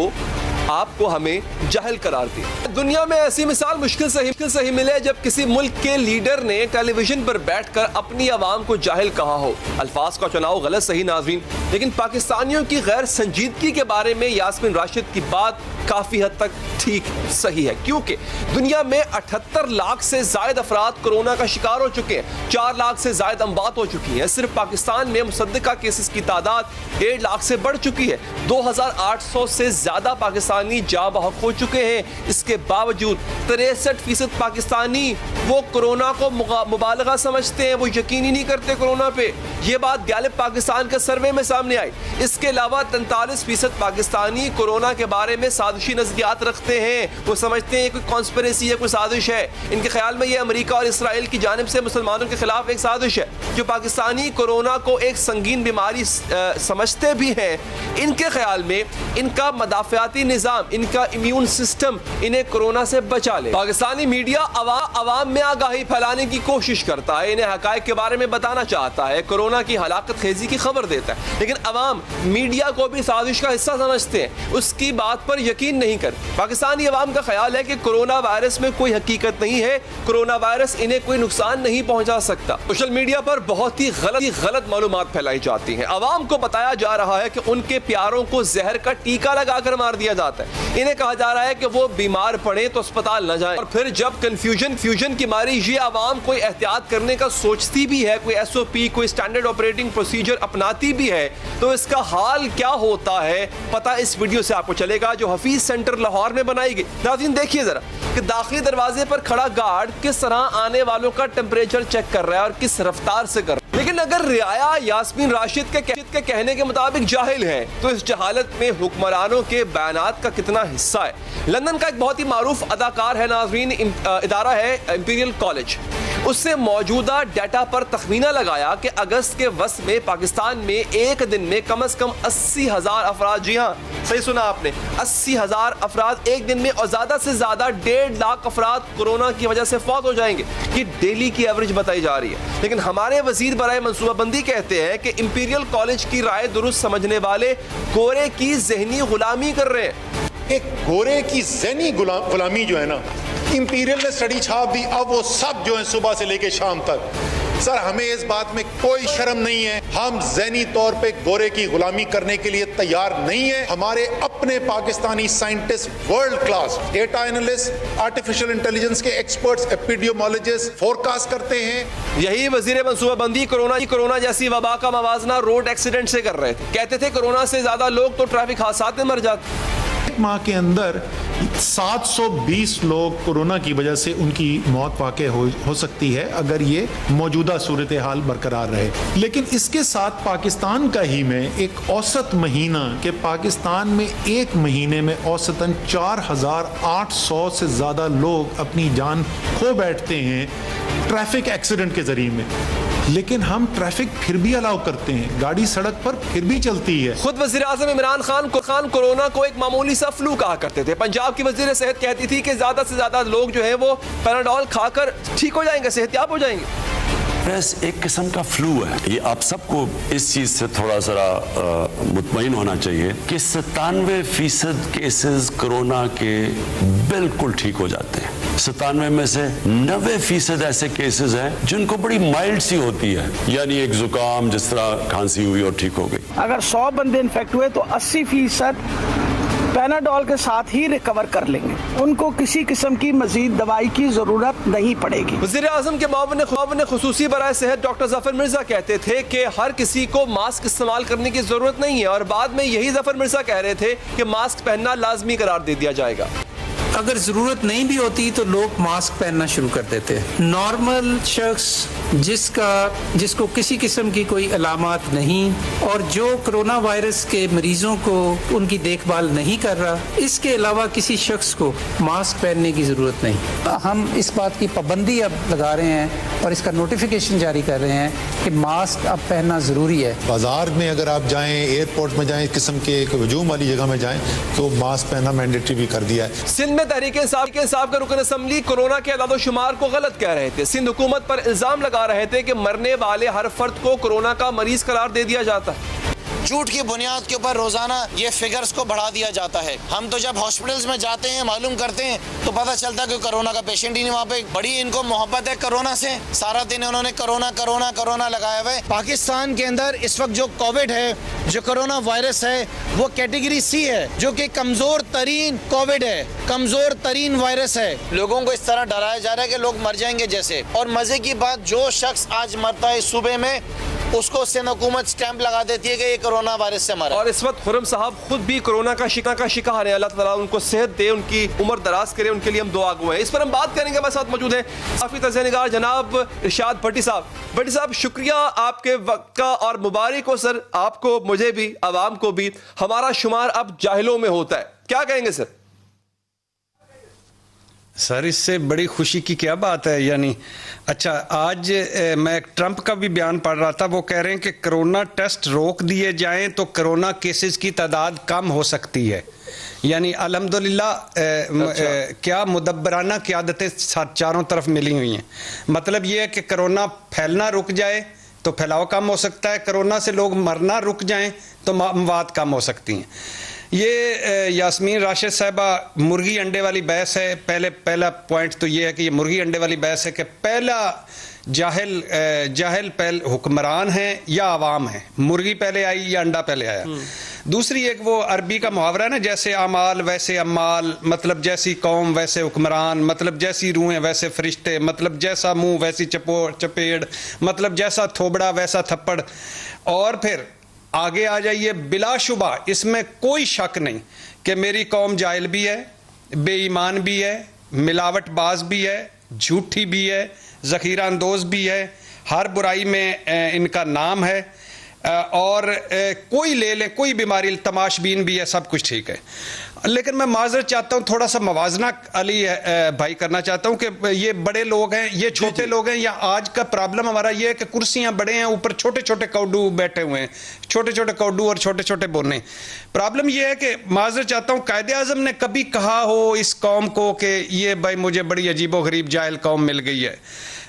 आपको हमें जाहिल करार दिया। दुनिया में ऐसी मिसाल मुश्किल से ही मिले जब किसी मुल्क के लीडर ने टेलीविजन पर बैठकर अपनी आवाम को जाहिल कहा हो। अल्फाज का चुनाव गलत सही नाज़रीन, लेकिन पाकिस्तानियों की गैर संजीदगी के बारे में यास्मीन राशिद की बात काफी हद तक ठीक सही है, क्योंकि दुनिया में 78 लाख से ज्यादा अफराद कोरोना का शिकार हो चुके हैं, 4 लाख से ज्यादा अमवात हो चुकी हैं। सिर्फ पाकिस्तान में मुसद्दका केसेस की तादाद 1.5 लाख से बढ़ चुकी है। 2800 से ज्यादा पाकिस्तानी जाँ बहक हो चुके हैं। इसके बावजूद 63% पाकिस्तानी वो कोरोना को मुबालगा समझते हैं, वो यकीन ही नहीं करते कोरोना पे। ये बात गैलिब पाकिस्तान के सर्वे में सामने आई। इसके अलावा 43% पाकिस्तानी कोरोना के बारे में साजिशी नजरियात रखते हैं, वो समझते हैं कोई कॉन्स्पिरेसी है, कोई साजिश है। इनके ख्याल में ये अमेरिका और इसराइल की जानिब से मुसलमानों के खिलाफ एक साजिश है। जो पाकिस्तानी कोरोना को एक संगीन बीमारी समझते भी हैं, इनके ख्याल में इनका मदाफियाती निज़ाम, इनका इम्यून सिस्टम इन्हें कोरोना से बचा ले। पाकिस्तानी मीडिया अवाम में आगाही फैलाने की कोशिश करता है, इन्हें हकायक के बारे में बताना चाहता है, कोरोना की हलाकत खेजी की खबर देता है, लेकिन अवाम मीडिया को भी साजिश का हिस्सा समझते हैं, उसकी बात पर यकीन नहीं करते। पाकिस्तानी अवाम का ख्याल है कि कोरोना वायरस में कोई हकीकत नहीं है, कोरोना वायरस इन्हें कोई नुकसान नहीं पहुंचा सकता। सोशल मीडिया पर बहुत ही गलत मालूमात फैलाई जाती हैं। अवाम को बताया जा रहा है कि उनके प्यारों को जहर का टीका लगाकर मार दिया जाता है। इन्हें कहा जा रहा है कि वो बीमार पड़े तो अस्पताल न जाएं, और फिर जब कंफ्यूजन की मारी ये आवाम कोई एहतियात करने का सोचती भी है, कोई SOP, कोई स्टैंडर्ड ऑपरेटिंग प्रोसीजर अपनाती भी है, तो इसका हाल क्या होता है पता इस वीडियो से आपको चलेगा, जो हफीज सेंटर लाहौर में बनाई गई। नाज़रीन देखिए जरा कि दाखिली दरवाजे पर खड़ा गार्ड किस तरह आने वालों का टेम्परेचर चेक कर रहा है और किस रफ्तार से कर रहा है। लेकिन अगर रियाया यास्मीन राशिद के कहने के मुताबिक जाहिल है, तो इस जहालत में हुक्मरानों के बयानात का कितना हिस्सा है। लंदन का एक बहुत ही मारूफ अदाकार है नाज़रीन, इदारा है इंपीरियल कॉलेज, उससे मौजूदा डाटा पर तखमीना लगाया कि अगस्त के वस्त में पाकिस्तान में एक दिन में कम से कम 80,000 अफराद, जी हाँ सही सुना आपने, 80,000 अफराद एक दिन में, और ज्यादा से ज्यादा 1.5 लाख अफराद कोरोना की वजह से फौत हो जाएंगे। ये डेली की एवरेज बताई जा रही है। लेकिन हमारे वजीर बराए मनसूबाबंदी कहते हैं कि इंपीरियल कॉलेज की राय दुरुस्त समझने वाले गोरे की ज़हनी गुलामी कर रहे हैं। एक गोरे की ज़हनी गुलामी जो है ना, इंपीरियल ने स्टडी छाप दी, अब वो सब जो है सुबह से लेके शाम तक सर हमें इस बात में कोई शर्म नहीं है, हम ज़हनी तौर पे गोरे की गुलामी करने के लिए तैयार नहीं है। हमारे अपने Pakistani scientist world class data analyst, artificial intelligence के एक्सपर्ट्स, एपिडेमियोलॉजिस्ट फोरकास्ट करते हैं। यही वजीर मंसूबाबंदी कोरोना जैसी वबा का मवाजना रोड एक्सीडेंट से कर रहे थे। कहते थे कोरोना से ज्यादा लोग तो ट्रैफिक हादसात में मर जाते। माह के अंदर 720 लोग कोरोना की वजह से उनकी मौत वाक़ई हो सकती है अगर ये मौजूदा सूरत हाल बरकरार रहे। लेकिन इसके साथ पाकिस्तान का ही में एक औसत महीना कि पाकिस्तान में एक महीने में औसतन 4800 से ज़्यादा लोग अपनी जान खो बैठते हैं ट्रैफिक एक्सीडेंट के जरिए में। लेकिन हम ट्रैफिक फिर भी अलाउ करते हैं, गाड़ी सड़क पर फिर भी चलती है। खुद वज़ीर आज़म इमरान खान कोरोना को एक मामूली सा फ्लू कहा करते थे। पंजाब की वज़ीर सेहत कहती थी कि ज्यादा से ज्यादा लोग जो है वो पैराडोल खाकर ठीक हो जाएंगे, सेहतयाब हो जाएंगे। एक किस्म का फ्लू है। ये आप सबको इस चीज से थोड़ा सा मुतमईन होना चाहिए कि 97% केसेस कोरोना के बिल्कुल ठीक हो जाते हैं। 97 में से 90% ऐसे केसेस हैं जिनको बड़ी माइल्ड सी होती है, यानी एक जुकाम जिस तरह खांसी हुई और ठीक हो गई। अगर 100 बंदे इन्फेक्ट हुए तो 80% पैनाडोल के साथ ही रिकवर कर लेंगे, उनको किसी किस्म की मजीद दवाई की जरूरत नहीं पड़ेगी। वज़ीर आज़म के मुआविन खुसूसी बराए सेहत डॉक्टर जफर मिर्जा कहते थे कि हर किसी को मास्क इस्तेमाल करने की जरूरत नहीं है, और बाद में यही जफर मिर्जा कह रहे थे कि मास्क पहनना लाजमी करार दे दिया जाएगा। अगर ज़रूरत नहीं भी होती तो लोग मास्क पहनना शुरू कर देते हैं। नॉर्मल शख्स जिसको किसी किस्म की कोई अलामत नहीं और जो कोरोना वायरस के मरीजों को उनकी देखभाल नहीं कर रहा, इसके अलावा किसी शख्स को मास्क पहनने की ज़रूरत नहीं। हम इस बात की पाबंदी अब लगा रहे हैं और इसका नोटिफिकेशन जारी कर रहे हैं कि मास्क अब पहनना ज़रूरी है। बाजार में अगर आप जाएं, एयरपोर्ट में जाएं, इस किस्म के हजूम वाली जगह में जाएं तो मास्क पहनना मैंडेटरी भी कर दिया है। सिंध में तहरीक इंसाफ के रुकन असम्बली कोरोना के अदाद-ओ-शुमार को गलत कह रहे थे। सिंध हुकूमत पर इल्जाम लगा रहे थे कि मरने वाले हर फर्द को कोरोना का मरीज करार दे दिया जाता है। झूठ की बुनियाद के ऊपर रोजाना ये फिगर्स को बढ़ा दिया जाता है। हम तो जब हॉस्पिटल्स में जाते हैं, मालूम करते हैं, तो पता चलता है कि कोरोना का पेशेंट ही नहीं वहाँ पे। बड़ी इनको मोहब्बत है कोरोना से, सारा दिन उन्होंने कोरोना लगाया हुआ है। पाकिस्तान के अंदर इस वक्त जो कोविड है, जो कोरोना वायरस है, वो कैटेगरी सी है, जो कि कमजोर तरीन कोविड है, कमजोर तरीन वायरस है। लोगों को इस तरह डराया जा रहा है कि लोग मर जाएंगे जैसे। और मजे की बात, जो शख्स आज मरता है सुबह में, उसको सिंध हुकूमत स्टैंप लगा देती है कि ये कोरोना वायरस से मरा। और इस वक्त खुर्रम साहब खुद भी कोरोना का शिकार है। अल्लाह ताला उनको सेहत दे, उनकी उम्र दराज करे, उनके लिए हम दुआ गो हैं। इस पर हम बात करेंगे। हमारे साथ मौजूद हैं काफी तज़्ज़ियानिगार जनाब इरशाद भट्टी साहब। भट्टी साहब, शुक्रिया आपके वक्त का और मुबारक हो सर, आपको, मुझे भी, आवाम को भी। हमारा शुमार अब जाहिलों में होता है, क्या कहेंगे सर? सर, इससे बड़ी खुशी की क्या बात है? यानी अच्छा, आज मैं ट्रंप का भी बयान पढ़ रहा था, वो कह रहे हैं कि कोरोना टेस्ट रोक दिए जाएं तो कोरोना केसेस की तादाद कम हो सकती है। यानी अल्हम्दुलिल्लाह क्या मुदब्बराना क़यादतें चारों तरफ मिली हुई हैं। मतलब ये है कि कोरोना फैलना रुक जाए तो फैलाव कम हो सकता है, कोरोना से लोग मरना रुक जाएं तो मौत कम हो सकती हैं। ये यास्मीन राशिद साहिबा, मुर्गी अंडे वाली बहस है। पहला पॉइंट तो ये है कि ये मुर्गी अंडे वाली बहस है कि पहला जाहिल पहले हुक्मरान है या आवाम है, मुर्गी पहले आई या अंडा पहले आया। दूसरी एक वो अरबी का मुहावरा है ना, जैसे अमाल वैसे अम्माल, मतलब जैसी कौम वैसे हुक्मरान, मतलब जैसी रूहें वैसे फरिश्ते, मतलब जैसा मुंह वैसी चपेड़, मतलब जैसा थोबड़ा वैसा थप्पड़। और फिर आगे आ जाइए, बिलाशुबा इसमें कोई शक नहीं कि मेरी कौम जाहिल भी है, बेईमान भी है, मिलावटबाज भी है, झूठी भी है, ज़ख़ीरा अंदोज़ भी है, हर बुराई में इनका नाम है, और कोई ले ले, कोई बीमारी, तमाशबीन भी है, सब कुछ ठीक है। लेकिन मैं माजरत चाहता हूँ, थोड़ा सा मवाजना अली भाई करना चाहता हूँ कि ये बड़े लोग हैं, ये छोटे लोग हैं, या आज का प्रॉब्लम हमारा ये है कि कुर्सियाँ बड़े हैं, ऊपर छोटे छोटे कौडू बैठे हुए हैं, छोटे छोटे कौडू और छोटे छोटे बोने। प्रॉब्लम ये है कि माजरत चाहता हूँ, कायदे आज़म ने कभी कहा हो इस कौम को कि ये भाई मुझे बड़ी अजीबो गरीब जाहिल कौम मिल गई है।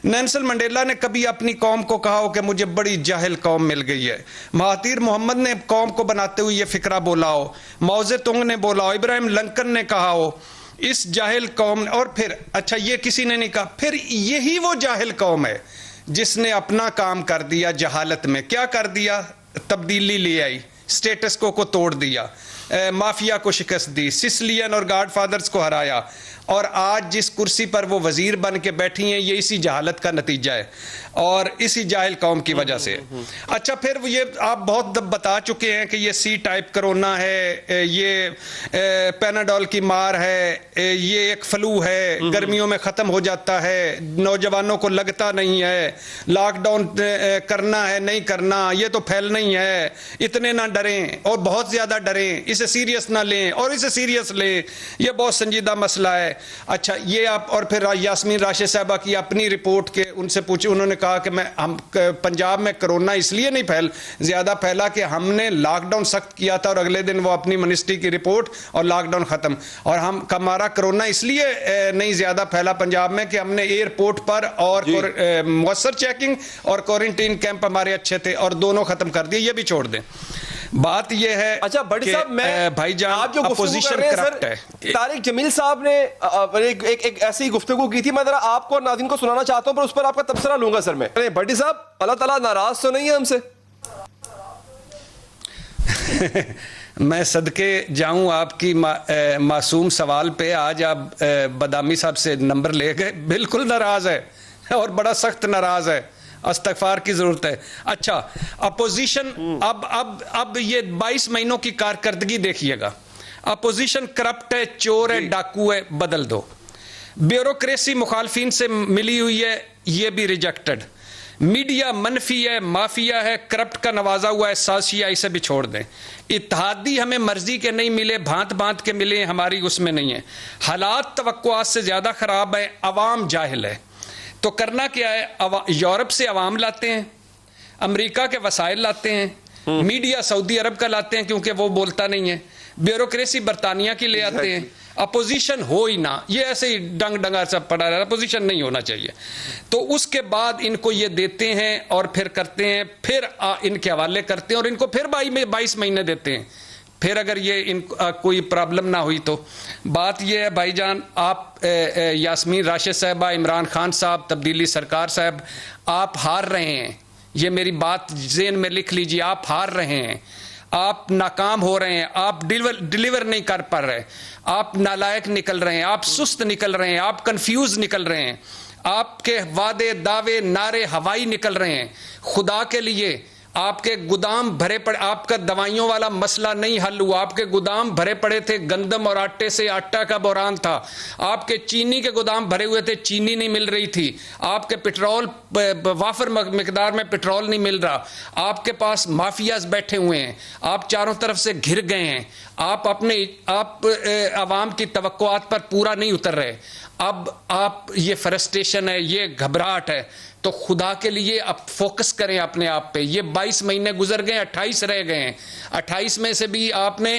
नेल्सन मंडेला ने कभी अपनी कौम को कहा हो कि मुझे बड़ी जाहिल कौम मिल गई है। महातीर मोहम्मद ने कौम को बनाते हुए ये फिक्रा बोला हो, माओ ज़ेतुंग ने बोला हो, इब्राहिम लिंकन ने कहा हो इस जाहिल कौम। और फिर अच्छा, ये किसी ने नहीं कहा। फिर यही वो जाहिल कौम है जिसने अपना काम कर दिया जहालत में। क्या कर दिया? तब्दीली ले आई, स्टेटस को तोड़ दिया, माफिया को शिकस्त दी, सिसिलियन और गॉडफादर्स को हराया, और आज जिस कुर्सी पर वो वजीर बन के बैठी हैं, ये इसी जहालत का नतीजा है और इसी जाहिल कौम की वजह से। अच्छा, फिर ये आप बहुत बता चुके हैं कि ये सी टाइप कोरोना है, ये पैनाडोल की मार है, ये एक फ्लू है, गर्मियों में ख़त्म हो जाता है, नौजवानों को लगता नहीं है, लॉकडाउन करना है नहीं करना, ये तो फैलना ही है, इतने ना डरें और बहुत ज़्यादा डरें, इसे सीरियस ना लें और इसे सीरियस लें, ये बहुत संजीदा मसला है। अच्छा, ये आप और फिर यास्मीन राशिद साहबा की अपनी रिपोर्ट के उनसे पूछे, उन्होंने कहा कि हम पंजाब में कोरोना इसलिए नहीं ज्यादा फैला कि हमने लॉकडाउन सख्त किया था और अगले दिन वो अपनी मिनिस्ट्री की रिपोर्ट और लॉकडाउन खत्म, और हमारा कोरोना इसलिए नहीं ज्यादा फैला पंजाब में कि हमने एयरपोर्ट पर और मौसर चेकिंग और क्वारंटीन कैंप हमारे अच्छे थे और दोनों खत्म कर दिए। ये भी छोड़ दें। बात यह है, अच्छा बड़ी साहब, मैं भाईजान आप जो अपोजिशन करप्ट है। तारिक जमील साहब ने एक ऐसी गुफ्तगू की थी, मैं जरा आपको और नाज़रीन को सुनाना चाहता हूं, पर उस पर आपका तबसरा लूंगा सर मैं। अरे भट्टी साहब, अल्लाह ताला नाराज तो नहीं है हमसे? मैं सदके जाऊं आपकी मासूम सवाल पे, आज आप बदामी साहब से नंबर ले गए, बिल्कुल नाराज है और बड़ा सख्त नाराज है, इस्तग़फ़ार की जरूरत है। अच्छा, अपोजिशन अब ये 22 महीनों की कारकर्दगी देखिएगा। अपोजिशन करप्ट है, चोर है, डाकू है, बदल दो। ब्यूरोक्रेसी मुखालफिन से मिली हुई है, ये भी रिजेक्टेड। मीडिया मनफी है, माफिया है, करप्ट का नवाजा हुआ है, साजिया, इसे भी छोड़ दें। इत्तेहादी हमें मर्जी के नहीं मिले, भांत भांत के मिले, हमारी उसमें नहीं है। हालात तवक्कुआत से ज्यादा खराब है, अवाम जाहिल है। तो करना क्या है? यूरोप से अवाम लाते हैं, अमेरिका के वसाइल लाते हैं, मीडिया सऊदी अरब का लाते हैं क्योंकि वो बोलता नहीं है, ब्यूरोक्रेसी बरतानिया की ले आते हैं। अपोजिशन हो ही ना, ये ऐसे ही डंग डंगा सब पड़ा रहा, अपोजिशन नहीं होना चाहिए। तो उसके बाद इनको ये देते हैं और फिर करते हैं, फिर इनके हवाले करते हैं और इनको फिर 22 महीने देते हैं। फिर अगर ये कोई प्रॉब्लम ना हुई तो बात ये है भाईजान, आप यास्मीन राशिद साहबा, इमरान खान साहब, तब्दीली सरकार साहब, आप हार रहे हैं। ये मेरी बात ज़हन में लिख लीजिए, आप हार रहे हैं, आप नाकाम हो रहे हैं, आप डिलीवर नहीं कर पा रहे, आप नालायक निकल रहे हैं, आप सुस्त निकल रहे हैं, आप कंफ्यूज निकल रहे हैं, आपके वादे दावे नारे हवाई निकल रहे हैं। खुदा के लिए आपके गोदाम भरे पड़े, आपका दवाइयों वाला मसला नहीं हल हुआ, आपके गोदाम भरे पड़े थे गंदम और आटे से, आटा का बहरान था। आपके चीनी के गोदाम भरे हुए थे, चीनी नहीं मिल रही थी। आपके पेट्रोल वाफर मिकदार में पेट्रोल नहीं मिल रहा। आपके पास माफियाज बैठे हुए हैं, आप चारों तरफ से घिर गए हैं, आप आवाम की तवक्कुआत पर पूरा नहीं उतर रहे। अब आप ये फ्रस्ट्रेशन है, ये घबराहट है, तो खुदा के लिए अब फोकस करें अपने आप पे। ये 22 महीने गुजर गए, 28 रह गए हैं। 28 में से भी आपने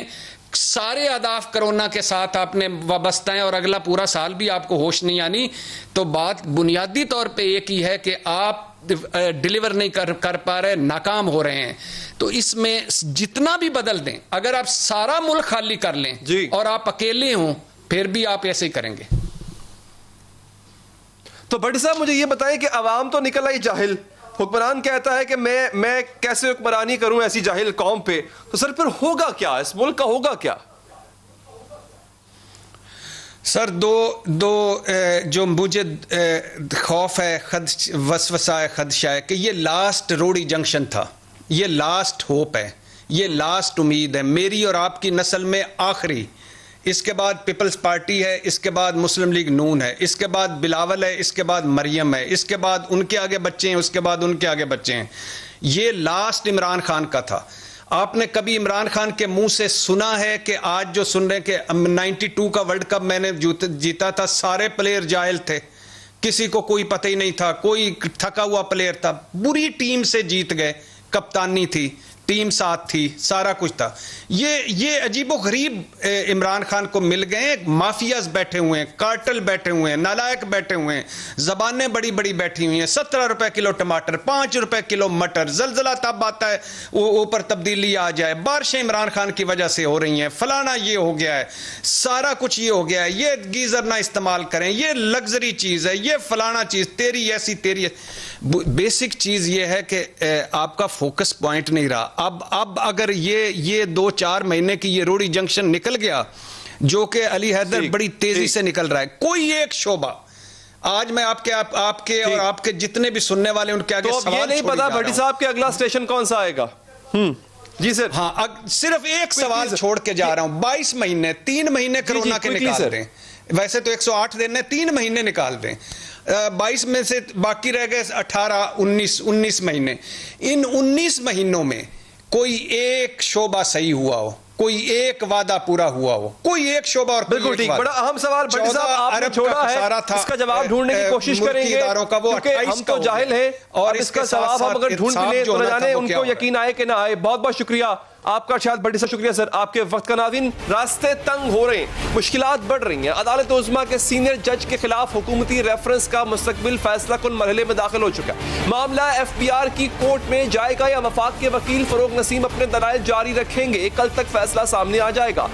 सारे अहदाफ कोरोना के साथ आपने वाबस्ता हैं और अगला पूरा साल भी आपको होश नहीं आनी। तो बात बुनियादी तौर पे एक ही है कि आप डिलीवर नहीं कर पा रहे, नाकाम हो रहे हैं। तो इसमें जितना भी बदल दें, अगर आप सारा मुल्क खाली कर लें और आप अकेले हों, फिर भी आप ऐसे ही करेंगे। तो भट्टी साहब, मुझे ये बताएं कि अवाम तो निकल आई जाहिल, हुक्मरान कहता है कि मैं कैसे हुक्मरानी करूं ऐसी जाहिल कौम पे, तो सर फिर होगा क्या, इस मुल्क का होगा क्या? सर दो जो मुझे खौफ है, वसवसा है, खदशा है कि ये लास्ट रोड़ी जंक्शन था, ये लास्ट होप है, ये लास्ट उम्मीद है मेरी और आपकी नस्ल में आखिरी। इसके बाद पीपल्स पार्टी है, इसके बाद मुस्लिम लीग नून है, इसके बाद बिलावल है, इसके बाद मरियम है, इसके बाद उनके आगे बच्चे हैं, उसके बाद उनके आगे बच्चे हैं। ये लास्ट इमरान खान का था। आपने कभी इमरान खान के मुंह से सुना है कि आज जो सुन रहे हैं कि 92 का वर्ल्ड कप मैंने जीता था, सारे प्लेयर जाहिल थे, किसी को कोई पता ही नहीं था, कोई थका हुआ प्लेयर था, बुरी टीम से जीत गए, कप्तानी थी, टीम साथ थी, सारा कुछ था। ये अजीबोगरीब इमरान खान को मिल गए, माफियाज बैठे हुए हैं, कार्टल बैठे हुए हैं, नालायक बैठे हुए हैं, जबानें बड़ी बड़ी बैठी हुई हैं। 17 रुपए किलो टमाटर, 5 रुपए किलो मटर, जलजला तब आता है ऊपर तब्दीली आ जाए, बारिशें इमरान खान की वजह से हो रही हैं, फलाना ये हो गया है, सारा कुछ ये हो गया है, ये गीजर ना इस्तेमाल करें, ये लग्जरी चीज है, ये फलाना चीज, तेरी ऐसी तेरी। बेसिक चीज ये है कि आपका फोकस पॉइंट नहीं रहा। अब अगर ये 2-4 महीने की ये रोड़ी जंक्शन निकल गया, जो कि अली हैदर बड़ी तेजी से निकल रहा है, कोई एक शोबा आज मैं आपके और आपके जितने भी सुनने वाले उनके आगे तो सवाल ये नहीं पता भट्टी साहब के अगला स्टेशन कौन सा आएगा। जी सर। हाँ, सिर्फ एक सवाल छोड़ के जा रहा हूं। 22 महीने, 3 महीने कोरोना के निकाल दें, वैसे तो 108 दिन है, 3 महीने निकाल दें, 22 में से बाकी रह गए 18, 19 महीने। इन 19 महीनों में कोई एक शोबा सही हुआ हो, कोई एक वादा पूरा हुआ हो, कोई एक शोबा। और बिल्कुल ठीक, बड़ा अहम सवाल भट्टी साहब आपने छोड़ा है, इसका जवाब ढूंढने की कोशिश करेंगे, क्योंकि हम तो जाहिल हैं और इसका जवाब हम अगर ढूंढ भी लें तो न जाने उनको यकीन आए कि ना आए। बहुत बहुत शुक्रिया आपका शायद भट्टी साहब, शुक्रिया सर आपके वक्त का। नाज़रीन, रास्ते तंग हो रहे हैं, मुश्किलात बढ़ रही हैं। अदालत उज़्मा के सीनियर जज के खिलाफ हुकूमती रेफरेंस का मुस्तकबिल फैसला कुन मरहले में दाखिल हो चुका है। मामला FBR की कोर्ट में जाएगा या वफाक के वकील फरोग नसीम अपने दलाइल जारी रखेंगे, कल तक फैसला सामने आ जाएगा।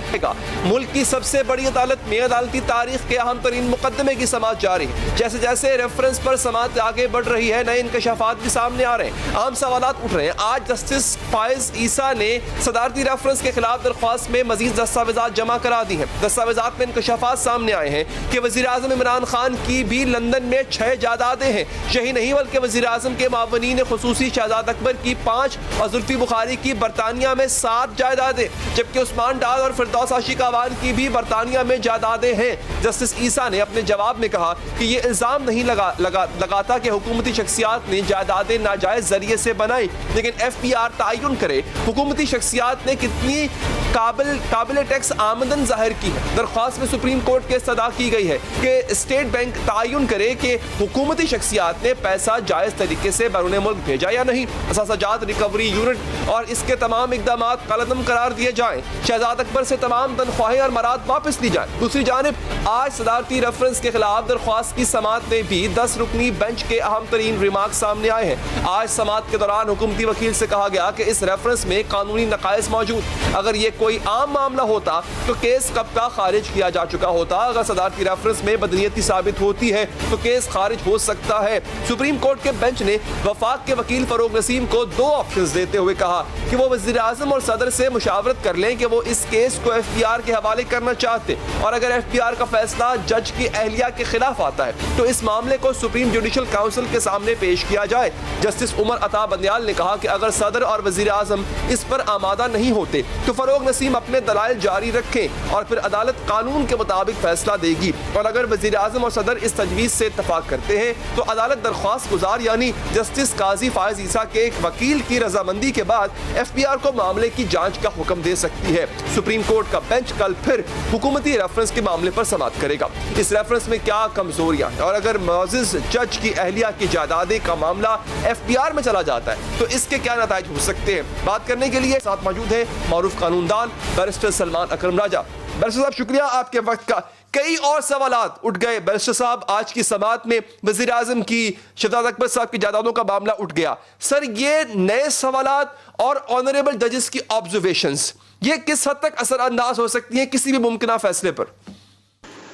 मुल्क की सबसे बड़ी अदालत में अदालती तारीख के अहम तरीन मुकदमे की समाअत जारी है। जैसे जैसे रेफरेंस पर समाअत आगे बढ़ रही है, नए इंकशाफात भी सामने आ रहे हैं, अहम सवालात उठ रहे हैं। आज जस्टिस फायज ईसा ने सदारती रेफरेंस के खिलाफ दरख्वास्त में मजीद दस्तावेजात जमा करा दी हैं। दस्तावेजात में इंकशाफात सामने आए हैं कि वज़ीर आज़म इमरान खान की भी लंदन में 6 जायदादें हैं। यही नहीं बल्कि वज़ीर आज़म के मावनीन खुसूसी शहजाद अकबर की 5 और जुल्फी बुखारी की बरतानिया में 7 जायदादें, जबकि उस्मान डाल और फिरदौस आशिक अवान की भी बरतानिया में जायदादें हैं। जस्टिस ईसा ने अपने जवाब में कहा कि ये इल्ज़ाम नहीं लगाता कि हुकूमती शख्सियात ने जायदादें नाजायज़ जरिए से बनाई, लेकिन FBR तयन करे हुकूमती शख्सियात ने कितनी काबिल टैक्स आमदन जाहिर की है। दरख्वास्त में सुप्रीम कोर्ट के सदा की गई है कि स्टेट बैंक तयन करे कि हुकूमती शख्सियात ने पैसा जायज़ तरीके से बैरून मुल्क भेजा या नहीं। असासाजात रिकवरी यूनिट और इसके तमाम इकदाम कलअदम करार दिए जाएं। शहजाद अकबर से तमाम तनख्वाहें और मराद वापस ली जाएं। दूसरी जानिब आज सदारती रेफरेंस के खिलाफ दरख्वास्त की समाअत में भी 10 रुकनी बेंच के अहम तरीन रिमार्क सामने आए हैं। आज समाअत के दौरान हुकूमती वकील से कहा गया कि इस रेफरेंस में कानूनी नकाइस मौजूद, अगर ये कोई आम मामला होता तो केस कब का खारिज किया जा चुका होता। अगर सदारती रेफरेंस में बदनीयती साबित होती है तो केस खारिज हो सकता है। सुप्रीम कोर्ट के बेंच ने वफाक के वकील फरोग नसीम को 2 ऑप्शंस देते हुए कहा कि वो वज़ीर आज़म और सदर से मुशावरत कर लें कि वो इस केस को FBR के हवाले करना चाहते, और अगर FBR का फैसला जज की अहलिया के खिलाफ आता है तो इस मामले को सुप्रीम जुडिशल काउंसिल के सामने पेश किया जाए। जस्टिस उमर अता बंदियाल ने कहा कि अगर सदर और वज़ीर आज़म इस पर आमादा नहीं होते तो फरोग नसीम अपने दलाइल जारी रखें और फिर अदालत कानून के मुताबिक फैसला देगी। और अगर वज़ीर आज़म और सदर इस तजवीज़ से इत्तफाक करते हैं तो अदालत दरख्वास्त गुजार यानी जस्टिस काजी फायज ईसा के एक वकील की रजामंदी के बाद FBR को मामले की जांच का हुक्म दे सकती है। सुप्रीम कोर्ट का बेंच कल फिर हुकूमती रेफरेंस के मामले पर समाअत करेगा। इस रेफरेंस में क्या कमजोरियां हैं और अगर मुअज़्ज़िज़ जज की अहलिया की जायदादें का मामला FBR में चला जाता है तो इसके क्या नताइज हो सकते हैं। बात करने के लिए साथ मौजूद है मारूफ कानूनदान बैरिस्टर सलमान अकरम राजा। बैरिस्टर साहब, शुक्रिया आपके वक्त का। कई और सवालात उठ गए बैरिस्टर साहब, आज की समाअत में वज़ीर आज़म की, शहजाद अकबर साहब की जायदादों का मामला उठ गया। सर, ये नए सवालात और ऑनरेबल जजेस की ऑब्जर्वेशंस, ये किस हद तक असरअंदाज हो सकती हैं किसी भी मुमकिन फैसले पर?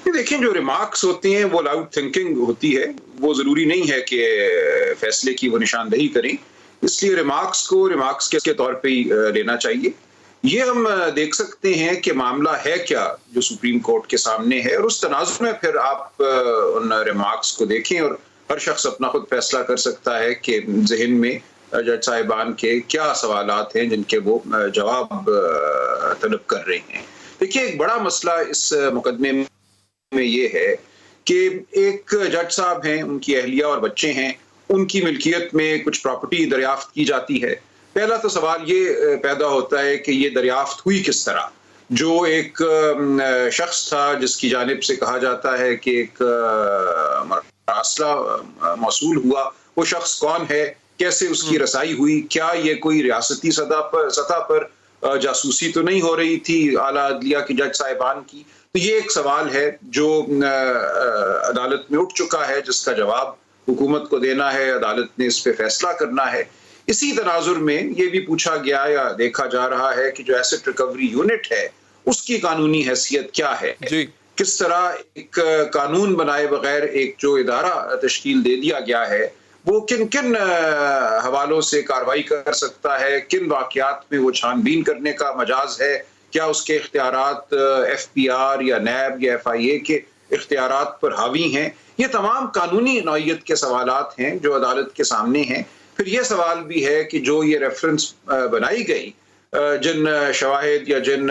देखिए, जो रिमार्क्स होती हैं वो लाउड थिंकिंग होती है, वो जरूरी नहीं है कि फैसले की वो निशानदेही करें, इसलिए रिमार्क्स को रिमार्क्स के तौर पे ही लेना चाहिए। ये हम देख सकते हैं कि मामला है क्या जो सुप्रीम कोर्ट के सामने है, और उस तनाजुर में फिर आप उन रिमार्क्स को देखें और हर शख्स अपना खुद फैसला कर सकता है कि जहन में जज साहिबान के क्या सवालात हैं जिनके वो जवाब तलब कर रहे हैं। देखिए, एक बड़ा मसला इस मुकदमे में ये है कि एक जज साहब हैं, उनकी अहलिया और बच्चे हैं, उनकी मिल्कियत में कुछ प्रॉपर्टी दरियाफ्त की जाती है। पहला तो सवाल ये पैदा होता है कि ये दरियाफ्त हुई किस तरह। जो एक शख्स था जिसकी जानिब से कहा जाता है कि एक मसला मौसूल हुआ, वो शख्स कौन है, कैसे उसकी रसाई हुई, क्या ये कोई रियासती सतह पर जासूसी तो नहीं हो रही थी आला अदलिया की जज साहिबान की। तो ये एक सवाल है जो अदालत में उठ चुका है, जिसका जवाब हुकूमत को देना है, अदालत ने इस पे फैसला करना है। इसी तनाजुर में ये भी पूछा गया या देखा जा रहा है कि जो एसेट रिकवरी यूनिट है उसकी कानूनी हैसियत क्या है जी? किस तरह एक कानून बनाए बगैर एक जो इदारा तश्कील दे दिया गया है वो किन किन हवालों से कार्रवाई कर सकता है, किन वाक़यात में वो छानबीन करने का मजाज है, क्या उसके इख्तियारात FPR या NAB या FIA के इख्तियारात पर हावी हैं। ये तमाम कानूनी नौइयत के सवालात हैं जो अदालत के सामने हैं। फिर ये सवाल भी है कि जो ये रेफरेंस बनाई गई जिन शवाहिद या जिन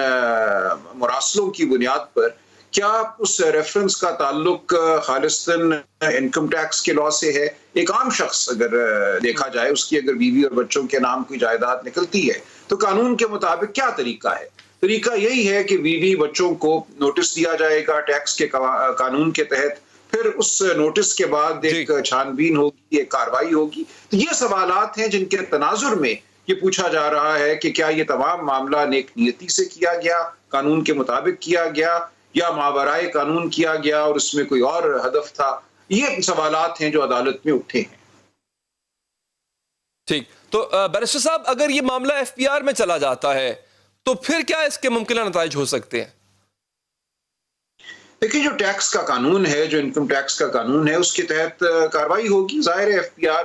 मुरासलों की बुनियाद पर, क्या उस रेफरेंस का ताल्लुक खालिस्तन इनकम टैक्स के लॉ से है? एक आम शख्स अगर देखा जाए, उसकी अगर बीवी और बच्चों के नाम कोई जायदाद निकलती है तो कानून के मुताबिक क्या तरीका है? तरीका यही है कि बीवी बच्चों को नोटिस दिया जाएगा टैक्स के कानून के तहत, फिर उस नोटिस के बाद एक छानबीन होगी, एक कार्रवाई होगी। तो ये सवालात हैं जिनके तनाजुर में ये पूछा जा रहा है कि क्या ये तमाम मामला नेक नियति से किया गया, कानून के मुताबिक किया गया, या मावराए कानून किया गया और इसमें कोई और हदफ था। ये सवालात हैं जो अदालत में उठे हैं। ठीक, तो बैरिस्टर साहब, अगर ये मामला FPR में चला जाता है तो फिर क्या इसके मुमकिन नताइज हो सकते हैं? देखिए, जो टैक्स का कानून है, जो इनकम टैक्स का कानून है, उसके तहत कार्रवाई होगी। जाहिर है FPR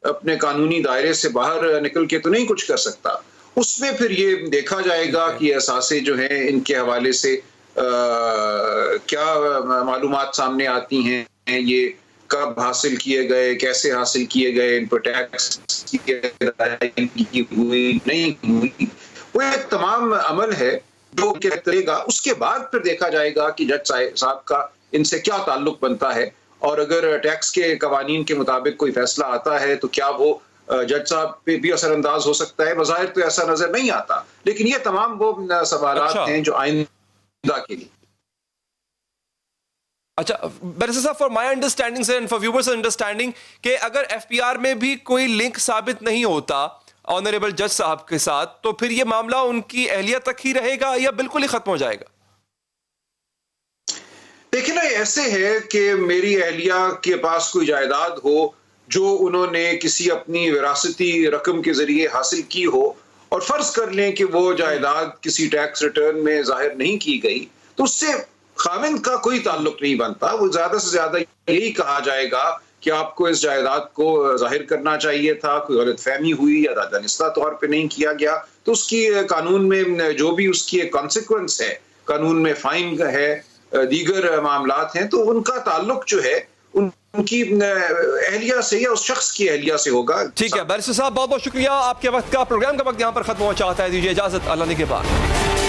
अपने कानूनी दायरे से बाहर निकल के तो नहीं कुछ कर सकता। उसमें फिर ये देखा जाएगा कि असासे जो हैं इनके हवाले से क्या मालूमात सामने आती हैं, ये कब हासिल किए गए, कैसे हासिल किए गए, इन पर टैक्स की अदायगी हुई नहीं हुई, वो एक तमाम अमल है जो करेगा। उसके बाद फिर देखा जाएगा कि जज साहब का इनसे क्या ताल्लुक बनता है, और अगर टैक्स के कवानीन के मुताबिक कोई फैसला आता है तो क्या वो जज साहब पे भी असरअंदाज हो सकता है। बज़ाहिर तो ऐसा नजर नहीं आता, लेकिन ये तमाम वो सवालात हैं जो आइंदा के लिए। अच्छा बैरिस्टर साहब, for my understanding and for viewers understanding कि अगर FPR में भी कोई लिंक साबित नहीं होता ऑनरेबल जज साहब के साथ, तो फिर ये मामला उनकी अहलियत तक ही रहेगा या बिल्कुल ही खत्म हो जाएगा? देखिए ना, ऐसे है कि मेरी अहलिया के पास कोई जायदाद हो जो उन्होंने किसी अपनी विरासती रकम के जरिए हासिल की हो, और फर्ज कर लें कि वो जायदाद किसी टैक्स रिटर्न में जाहिर नहीं की गई, तो उससे खाविंद का कोई ताल्लुक नहीं बनता। वो ज्यादा से ज्यादा यही कहा जाएगा कि आपको इस जायदाद को जाहिर करना चाहिए था, कोई गलतफहमी हुई या दानिस्ता तौर पे नहीं किया गया, तो उसकी कानून में जो भी उसकी एक कॉन्सिक्वेंस है, कानून में फाइन है, दीगर मामलात हैं, तो उनका ताल्लुक जो है उनकी अहलिया से या उस शख्स की अहलिया से होगा। ठीक है बैरिस्टर साहब, बहुत बहुत शुक्रिया आपके वक्त का। प्रोग्राम का वक्त यहाँ पर खत्म हो चाहता है, दीजिए इजाजत, अल्लाह ने के बाद।